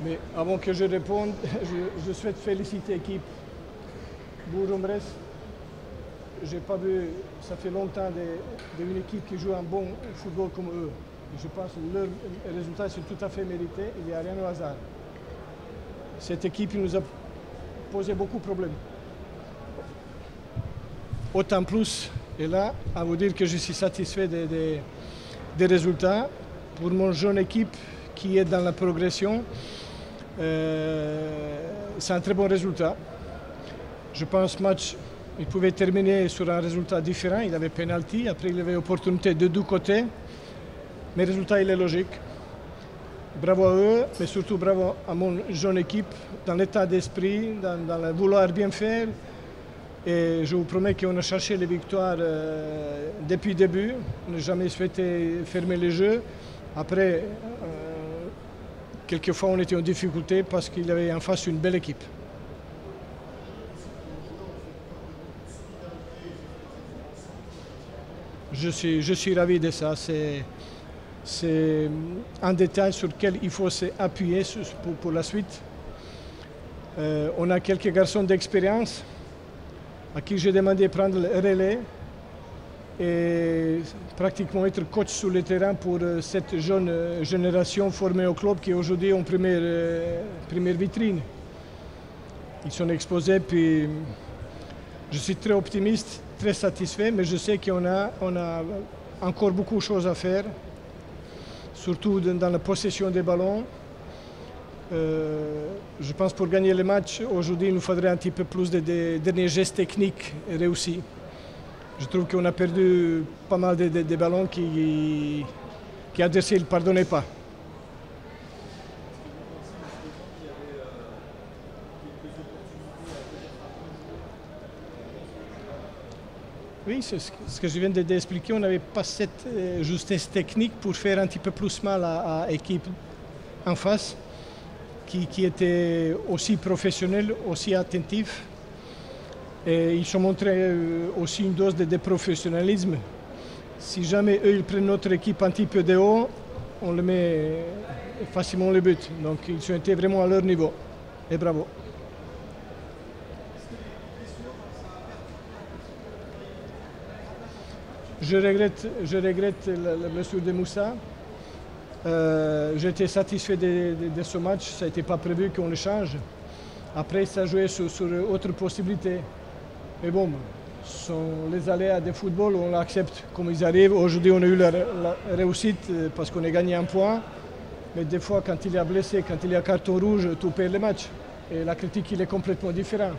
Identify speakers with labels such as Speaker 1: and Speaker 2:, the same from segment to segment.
Speaker 1: Mais avant que je réponde, je souhaite féliciter l'équipe Bourg-en-Bresse. J'ai pas vu, ça fait longtemps, d'une équipe qui joue un bon football comme eux. Je pense que leurs résultats sont tout à fait mérités, il n'y a rien au hasard. Cette équipe nous a posé beaucoup de problèmes. Autant plus, et là, à vous dire que je suis satisfait des résultats. Pour mon jeune équipe qui est dans la progression, c'est un très bon résultat. Je pense que le match, il pouvait terminer sur un résultat différent. Il avait penalty, après il avait opportunité de deux côtés. Mais le résultat, il est logique. Bravo à eux, mais surtout bravo à mon jeune équipe, dans l'état d'esprit, dans le vouloir bien faire. Et je vous promets qu'on a cherché les victoires depuis le début. On n'a jamais souhaité fermer les jeux. Après, quelquefois, on était en difficulté parce qu'il y avait en face une belle équipe. Je suis ravi de ça. C'est un détail sur lequel il faut s'appuyer pour la suite. On a quelques garçons d'expérience à qui j'ai demandé de prendre le relais et pratiquement être coach sur le terrain pour cette jeune génération formée au club qui est aujourd'hui en première vitrine. Ils sont exposés, puis je suis très optimiste, très satisfait, mais je sais qu'on a encore beaucoup de choses à faire, surtout dans la possession des ballons. Je pense que pour gagner le match, aujourd'hui, il nous faudrait un petit peu plus de derniers gestes techniques réussis. Je trouve qu'on a perdu pas mal de ballons qui l'adversaire ne pardonnait pas. Oui, c'est ce que je viens d'expliquer. On n'avait pas cette justesse technique pour faire un petit peu plus mal à l'équipe en face, qui était aussi professionnelle, aussi attentive. Et ils ont montré aussi une dose de professionnalisme. Si jamais eux ils prennent notre équipe un petit peu de haut, on le met facilement le but. Donc ils ont été vraiment à leur niveau. Et bravo. Je regrette la blessure de Moussa. J'étais satisfait de ce match. Ça n'était pas prévu qu'on le change. Après, ça jouait sur autre possibilité. Mais bon, ce sont les aléas de football, on l'accepte comme ils arrivent. Aujourd'hui, on a eu la réussite parce qu'on a gagné un point. Mais des fois, quand il est blessé, quand il y a carton rouge, tout perd le match. Et la critique, il est complètement différent.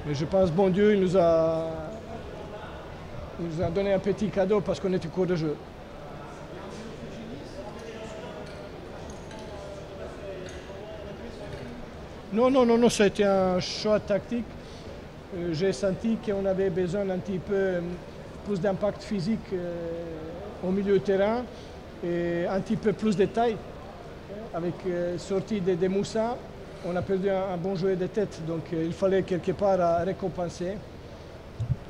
Speaker 1: Mais je pense, bon Dieu, il nous a donné un petit cadeau parce qu'on était court de jeu. Non, ça a été un choix tactique. J'ai senti qu'on avait besoin un petit peu plus d'impact physique au milieu du terrain et un petit peu plus de taille. Avec sortie de Moussa, on a perdu un bon joueur de tête, donc il fallait quelque part récompenser.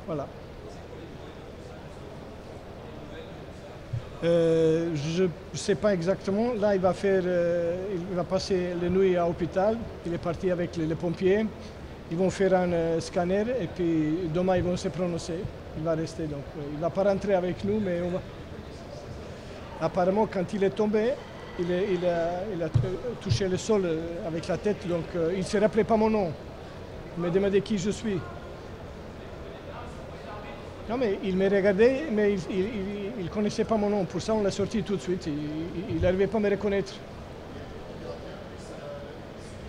Speaker 1: Voilà. Je ne sais pas exactement. Là, il va passer la nuit à l'hôpital. Il est parti avec les pompiers. Ils vont faire un scanner et puis demain, ils vont se prononcer. Il va rester. Donc, il ne va pas rentrer avec nous, mais apparemment, quand il est tombé, il a touché le sol avec la tête. Donc, il ne se rappelait pas mon nom. Il m'a demandé qui je suis. Non, mais il me regardait, mais il ne connaissait pas mon nom. Pour ça, on l'a sorti tout de suite. Il n'arrivait pas à me reconnaître.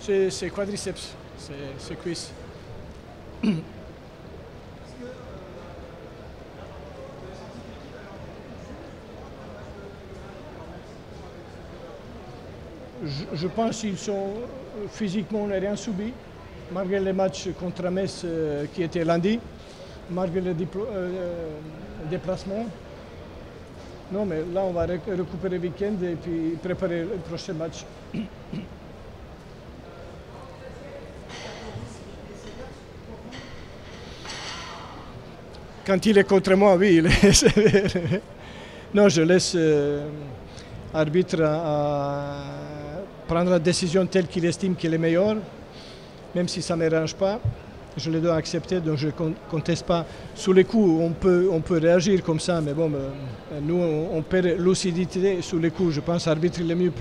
Speaker 1: C'est quadriceps, c'est cuisse. Je pense qu'ils sont physiquement, on n'a rien subi, malgré le match contre Metz qui était lundi. Malgré le déplacement. Non, mais là, on va récupérer le week-end et puis préparer le prochain match. Quand il est contre moi, oui, il est sévère. Non, je laisse arbitre prendre la décision telle qu'il estime qu'elle est meilleure, même si ça ne m'arrange pas. Je le dois accepter, donc je ne conteste pas. Sous les coups, on peut réagir comme ça, mais bon, nous, on perd lucidité sous les coups. Je pense que l'arbitre est le mieux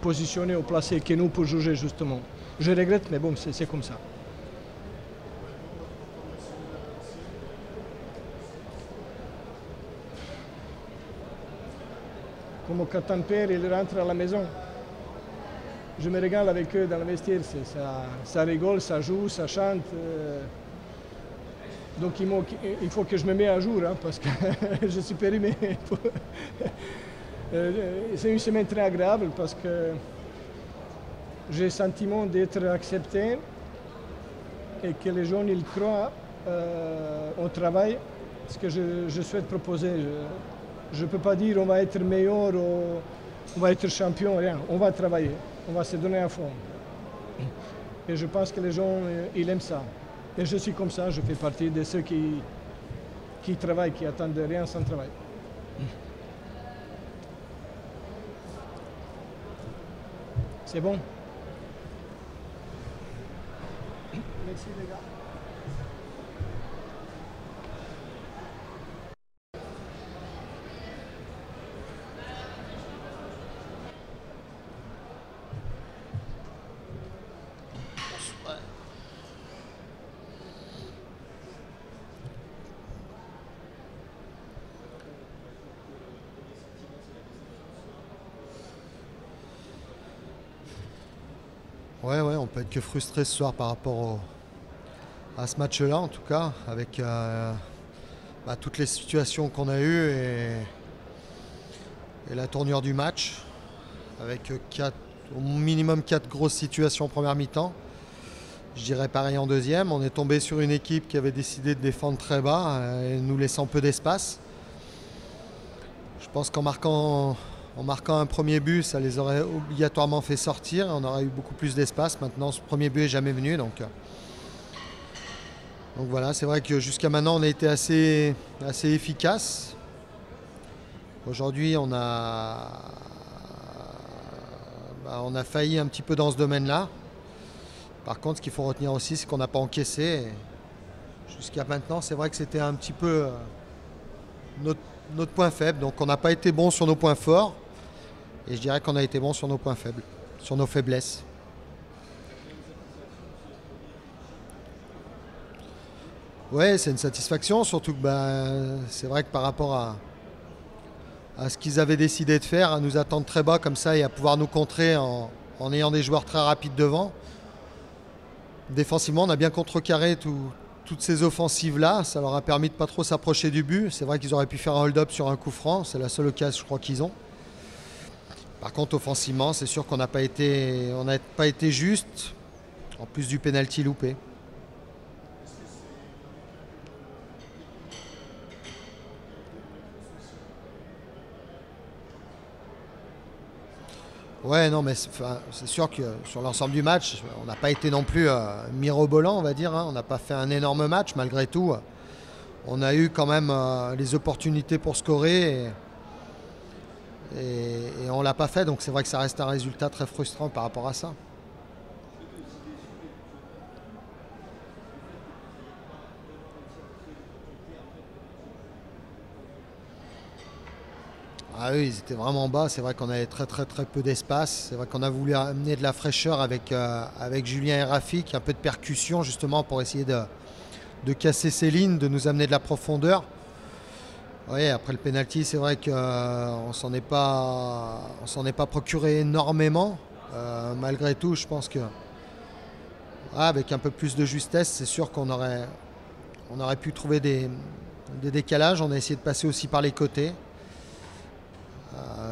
Speaker 1: positionné ou placé que nous pour juger, justement. Je regrette, mais bon, c'est comme ça. Comme quand ton père il rentre à la maison. Je me régale avec eux dans le vestiaire, ça rigole, ça joue, ça chante. Donc il faut que je me mette à jour, hein, parce que je suis périmé. C'est une semaine très agréable parce que j'ai le sentiment d'être accepté et que les gens ils croient au travail, ce que je souhaite proposer. Je ne peux pas dire on va être meilleur ou on va être champion, rien. On va travailler. On va se donner à fond. Et je pense que les gens, ils aiment ça. Et je suis comme ça, je fais partie de ceux qui travaillent, qui attendent rien sans travail. C'est bon? Merci les gars.
Speaker 2: Ouais, on peut être que frustré ce soir par rapport à ce match-là, en tout cas, avec toutes les situations qu'on a eues et la tournure du match, avec au minimum 4 grosses situations en première mi-temps. Je dirais pareil en deuxième. On est tombé sur une équipe qui avait décidé de défendre très bas et nous laissant peu d'espace. Je pense qu'en marquant un premier but, ça les aurait obligatoirement fait sortir. On aurait eu beaucoup plus d'espace. Maintenant, ce premier but n'est jamais venu. Donc voilà, c'est vrai que jusqu'à maintenant, on a été assez efficace. Aujourd'hui, on a failli un petit peu dans ce domaine-là. Par contre, ce qu'il faut retenir aussi, c'est qu'on n'a pas encaissé. Jusqu'à maintenant, c'est vrai que c'était un petit peu notre point faible. Donc on n'a pas été bon sur nos points forts. Et je dirais qu'on a été bon sur nos points faibles, sur nos faiblesses. Ouais, c'est une satisfaction, surtout que c'est vrai que par rapport à ce qu'ils avaient décidé de faire, à nous attendre très bas comme ça et à pouvoir nous contrer en ayant des joueurs très rapides devant. Défensivement, on a bien contrecarré toutes ces offensives-là. Ça leur a permis de ne pas trop s'approcher du but. C'est vrai qu'ils auraient pu faire un hold-up sur un coup franc. C'est la seule occasion, je crois, qu'ils ont. Par contre, offensivement, c'est sûr qu'on n'a pas été juste, en plus du pénalty loupé. Ouais, non, mais c'est sûr que sur l'ensemble du match, on n'a pas été non plus mirobolant, on va dire. Hein. On n'a pas fait un énorme match, malgré tout. On a eu quand même les opportunités pour scorer et on ne l'a pas fait. Donc c'est vrai que ça reste un résultat très frustrant par rapport à ça. Ah oui, ils étaient vraiment bas. C'est vrai qu'on avait très peu d'espace. C'est vrai qu'on a voulu amener de la fraîcheur avec Julien et Rafik, un peu de percussion justement pour essayer de casser ces lignes, de nous amener de la profondeur. Oui, après le penalty, c'est vrai qu'on s'en est pas procuré énormément. Malgré tout, je pense que avec un peu plus de justesse, c'est sûr qu'on aurait pu trouver des décalages. On a essayé de passer aussi par les côtés.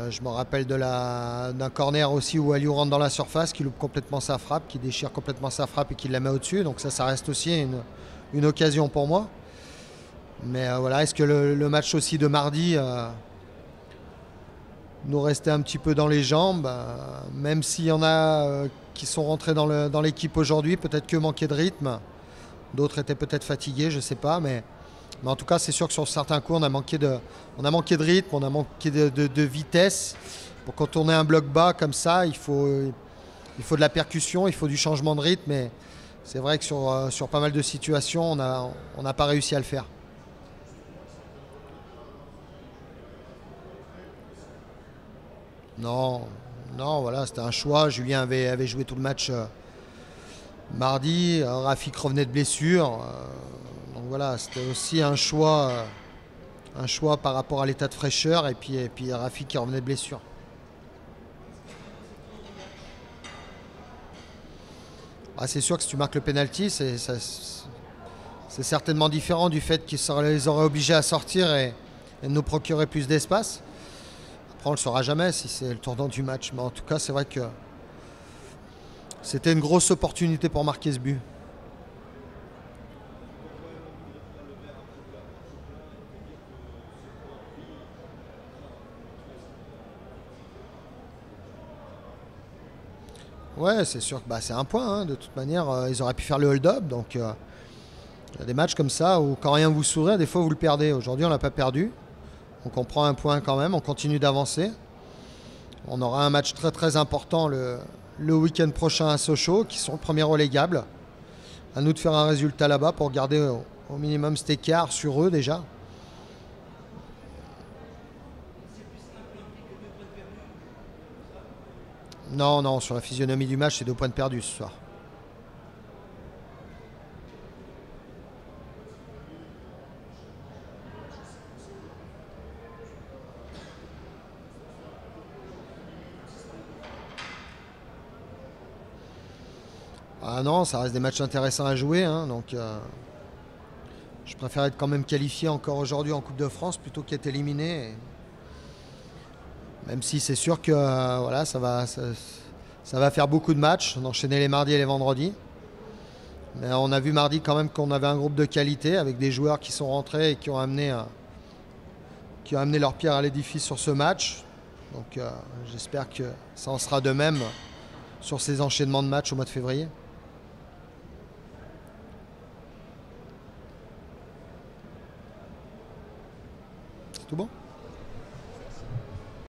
Speaker 2: Je me rappelle d'un corner aussi où Aliou rentre dans la surface, qui loupe complètement sa frappe, qui déchire complètement sa frappe et qui la met au-dessus. Donc ça reste aussi une occasion pour moi. Mais voilà, est-ce que le match aussi de mardi nous restait un petit peu dans les jambes, même s'il y en a qui sont rentrés dans l'équipe aujourd'hui, peut-être que manquaient de rythme. D'autres étaient peut-être fatigués, je ne sais pas, mais en tout cas, c'est sûr que sur certains coups, on a manqué de rythme, on a manqué de vitesse. Pour contourner un bloc bas comme ça, il faut il faut de la percussion, il faut du changement de rythme. Mais c'est vrai que sur pas mal de situations, on n'a pas réussi à le faire. Non, non, voilà, c'était un choix. Julien avait joué tout le match mardi. Rafik revenait de blessure. Donc voilà, c'était aussi un choix par rapport à l'état de fraîcheur. Et puis Rafik qui revenait de blessure. Ah, c'est sûr que si tu marques le penalty, c'est certainement différent du fait qu'ils les auraient obligés à sortir et de nous procurer plus d'espace. Après, on ne le saura jamais si c'est le tournant du match. Mais en tout cas, c'est vrai que c'était une grosse opportunité pour marquer ce but. Ouais, c'est sûr que c'est un point. Hein. De toute manière, ils auraient pu faire le hold-up. Donc, il y a des matchs comme ça où quand rien vous sourit, des fois vous le perdez. Aujourd'hui, on ne l'a pas perdu. Donc, on prend un point quand même. On continue d'avancer. On aura un match très très important le week-end prochain à Sochaux, qui sont le premier relégable. À nous de faire un résultat là-bas pour garder au minimum cet écart sur eux déjà. Non, non, sur la physionomie du match, c'est 2 points de perdus ce soir. Ah non, ça reste des matchs intéressants à jouer. Hein, donc, je préfère être quand même qualifié encore aujourd'hui en Coupe de France plutôt qu'être éliminé. Même si c'est sûr que voilà, ça va faire beaucoup de matchs, d'enchaîner les mardis et les vendredis. Mais on a vu mardi quand même qu'on avait un groupe de qualité avec des joueurs qui sont rentrés et qui ont amené leur pierre à l'édifice sur ce match. Donc j'espère que ça en sera de même sur ces enchaînements de matchs au mois de février. C'est tout bon ?